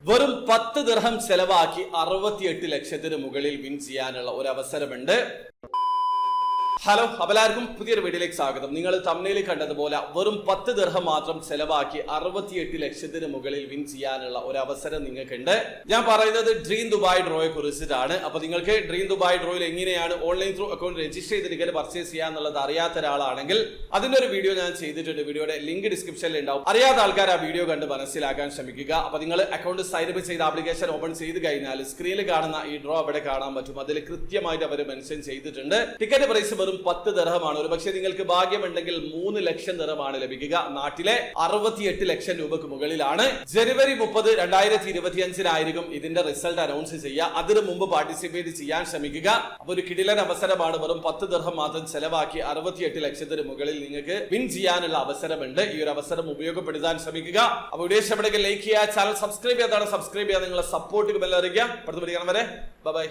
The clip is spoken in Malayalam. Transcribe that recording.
വെറും 10 ദിർഹം ചെലവാക്കി 68 ലക്ഷത്തിന് മുകളിൽ വിൻ ചെയ്യാനുള്ള ഒരു അവസരമുണ്ട്. ഹലോ, എല്ലാവർക്കും പുതിയൊരു വീഡിയോയിലേക്ക് സ്വാഗതം. നിങ്ങൾ തംബ്നെയിലിൽ കണ്ടതുപോലെ വെറും 10 ദിർഹം മാത്രം ചെലവാക്കി 68 ലക്ഷത്തിന് മുകളിൽ വിൻ ചെയ്യാനുള്ള ഒരു അവസരം നിങ്ങൾക്കുണ്ട്. ഞാൻ പറയുന്നത് ഡ്രീം ദുബായ് ഡ്രോയെ കുറിച്ചിട്ടാണ്. അപ്പൊ നിങ്ങൾക്ക് ഡ്രീം ദുബായ് ഡ്രോയിൽ എങ്ങനെയാണ് ഓൺലൈൻ ത്രൂ അക്കൗണ്ട് രജിസ്റ്റർ ചെയ്ത് ടിക്കറ്റ് പർച്ചേസ് ചെയ്യാന്നുള്ളത് അറിയാത്ത ഒരാളാണെങ്കിൽ അതിന്റെ ഒരു വീഡിയോ ഞാൻ ചെയ്തിട്ടുണ്ട്. വീഡിയോയുടെ ലിങ്ക് ഡിസ്ക്രിപ്ഷനിൽ ഉണ്ടാവും. അറിയാത്ത ആൾക്കാർ ആ വീഡിയോ കണ്ട് മനസ്സിലാക്കാൻ ശ്രമിക്കുക. അപ്പൊ നിങ്ങൾ അക്കൗണ്ട് സൈനപ്പ് ചെയ്ത് ആപ്ലിക്കേഷൻ ഓപ്പൺ ചെയ്ത് കഴിഞ്ഞാൽ സ്ക്രീനിൽ കാണുന്ന ഈ ഡ്രോ അവിടെ കാണാൻ പറ്റും. അതിൽ കൃത്യമായിട്ട് അവർ മെൻഷൻ ചെയ്തിട്ടുണ്ട്. ടിക്കറ്റ് പ്രൈസ് വെറും 10 ദിർഹമാണ്. ഒരു പക്ഷേ നിങ്ങൾക്ക് ഭാഗ്യമുണ്ടെങ്കിൽ 3 ലക്ഷം ദിർഹമാണ് ലഭിക്കുക. നാട്ടിലെ 68 ലക്ഷം രൂപക്ക് മുകളിലാണ്. ജനുവരി 30, 2025 ഇതിന്റെ റിസൾട്ട് അനൗൺസ് ചെയ്യുക. അതിനു മുമ്പ് പാർട്ടിസിപ്പേറ്റ് ചെയ്യാൻ ശ്രമിക്കുക. അപ്പൊ ഒരു കിടിലൻ അവസരമാണ്. വെറും 10 ദിർഹം മാത്രം ചെലവാക്കി 68 ലക്ഷത്തിന് മുകളിൽ നിങ്ങൾക്ക് വിൻ ചെയ്യാനുള്ള അവസരമുണ്ട്. ഈ ഒരു അവസരം ഉപയോഗപ്പെടുത്താൻ ശ്രമിക്കുക. അപ്പൊ വീഡിയോ ഇഷ്ടപ്പെടുമെങ്കിൽ ലൈക്ക് ചെയ്യുക, ചാനൽ സബ്സ്ക്രൈബ് ചെയ്യാതാണ് സബ്സ്ക്രൈബ് ചെയ്യുക, നിങ്ങളെ സപ്പോർട്ട് ബെൽ അറിയിക്കുക. അടുത്ത വീഡിയോ കാണും വരെ ബൈ.